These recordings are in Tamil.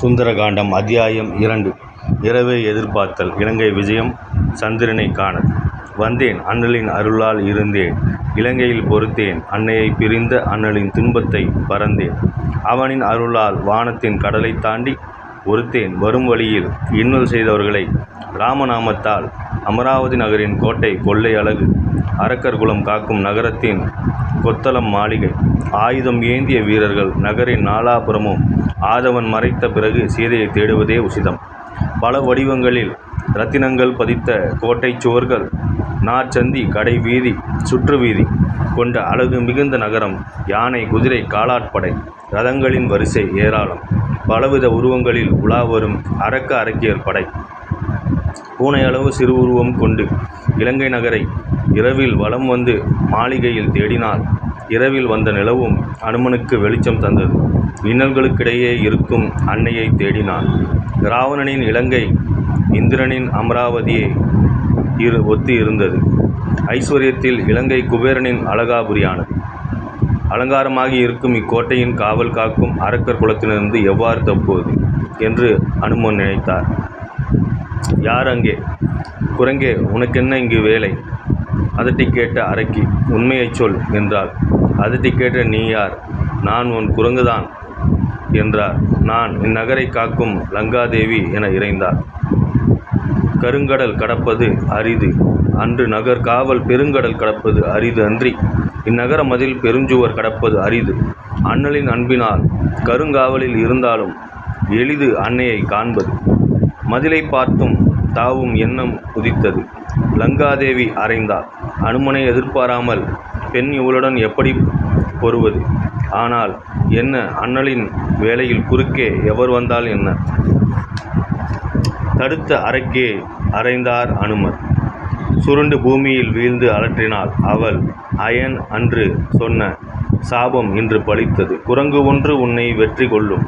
சுந்தரகாண்டம் அத்தியாயம் 2. இரவே எதிர்பார்த்தல். இலங்கை விஜயம். சந்திரனை காண வந்தேன், அண்ணலின் அருளால் இருந்தேன். இலங்கையில் பொறுத்தேன், அன்னையை பிரிந்த அண்ணலின் துன்பத்தை பறந்தேன். அவனின் அருளால் வானத்தின் கடலை தாண்டி ஒருத்தேன். வரும் வழியில் இன்னல் செய்தவர்களை ராமநாமத்தால். அமராவதி நகரின் கோட்டை கொள்ளை அழகு, அரக்கர் குலம் காக்கும் நகரத்தின் கொத்தளம் மாளிகை, ஆயுதம் ஏந்திய வீரர்கள் நகரின் நாலாபுரமும். ஆதவன் மறைத்த பிறகு சீதையை தேடுவதே உசிதம். பல வடிவங்களில் இரத்தினங்கள் பதித்த கோட்டை சுவர்கள், நாற்சந்தி, கடை வீதி, சுற்று வீதி கொண்ட அழகு மிகுந்த நகரம். யானை, குதிரை, காலாட்படை, ரதங்களின் வரிசை ஏராளம். பலவித உருவங்களில் உலாவரும் அரக்க அரக்கியர் படை. பூனையளவு சிறு உருவம் கொண்டு இலங்கை நகரை இரவில் வலம் வந்து மாளிகையில் தேடினாள். இரவில் வந்த நிலவும் அனுமனுக்கு வெளிச்சம் தந்தது. இன்னல்களுக்கிடையே இருக்கும் அன்னையை தேடினான். இராவணனின் இலங்கை இந்திரனின் அமராவதியை ஒத்து இருந்தது. ஐஸ்வர்யத்தில் இலங்கை குபேரனின் அழகாபுரியானது. அலங்காரமாகி இருக்கும் இக்கோட்டையின் காவல் காக்கும் அரக்கர் குலத்திலிருந்து எவ்வாறு தப்புவது என்று அனுமன் நினைத்தார். யார் அங்கே? குரங்கே, உனக்கென்ன இங்கு வேலை? அதட்டி கேட்ட அரக்கி, உண்மையைச் சொல் என்றாள். அதட்டி கேட்ட நீ யார்? நான் உன் குரங்குதான் என்றார். நான் இந்நகரை காக்கும் லங்காதேவி என இறைந்தார். கருங்கடல் கடப்பது அரிது அன்று, நகர் காவல் பெருங்கடல் கடப்பது அரிது அன்றி, இந்நகர மதில் பெருஞ்சுவர் கடப்பது அரிது. அண்ணலின் அன்பினால் கருங்காவலில் இருந்தாலும் எளிது அன்னையை காண்பது. மதிலை பார்த்தும் தாவும் எண்ணம் உதித்தது. லங்காதேவி அறைந்தாள். அனுமனை எதிர்பாராமல் பெண் இவளுடன் எப்படி பொறுவது? ஆனால் என்ன, அண்ணலின் வேளையில் குறுக்கே எவர் வந்தால் என்ன? தடுத்த அரக்கே அறைந்தார் அனுமர். சுருண்டு பூமியில் வீழ்ந்து அலற்றினாள் அவள். அயன் அன்று சொன்ன சாபம் இன்று பலித்தது. குரங்கு ஒன்று உன்னை வெற்றி கொள்ளும்.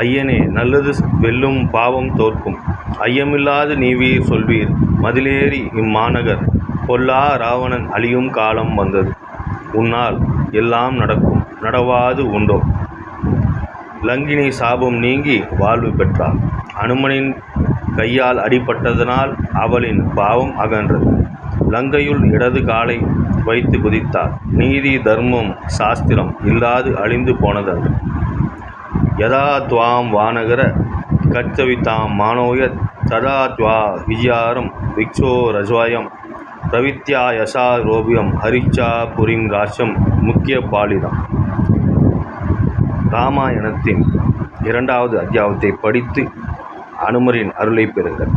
ஐயனே, நல்லது வெல்லும், பாவம் தோற்கும். ஐயமில்லாது நீவீர் சொல்வீர். மதிலேறி இம்மாநகர் பொல்லா இராவணன் அழியும் காலம் வந்தது. உன்னால் எல்லாம் நடக்கும், நடவாது உண்டோ? லங்கினி சாபம் நீங்கி வாழ்வு பெற்றாள். அனுமனின் கையால் அடிபட்டதனால் அவளின் பாவம் அகன்றது. லங்கையுள் இடது காலை வைத்து குதித்தாள். நீதி, தர்மம், சாஸ்திரம் இல்லாது அழிந்து போனதன்று. யதா துவாம் வானகர கர்த்தவிதாம் மானோயத் ததா துவா விஜயாரம் விக்ஷோ ரஜ்வாயம் பிரவித்யா யசா ரோபியம் ஹரிச்சா புரிம் ராஷ்யம் முக்கிய பாலிதம். ராமாயணத்தின் 2வது அத்தியாயத்தை படித்து அனுமரின் அருளை பெறுங்கள்.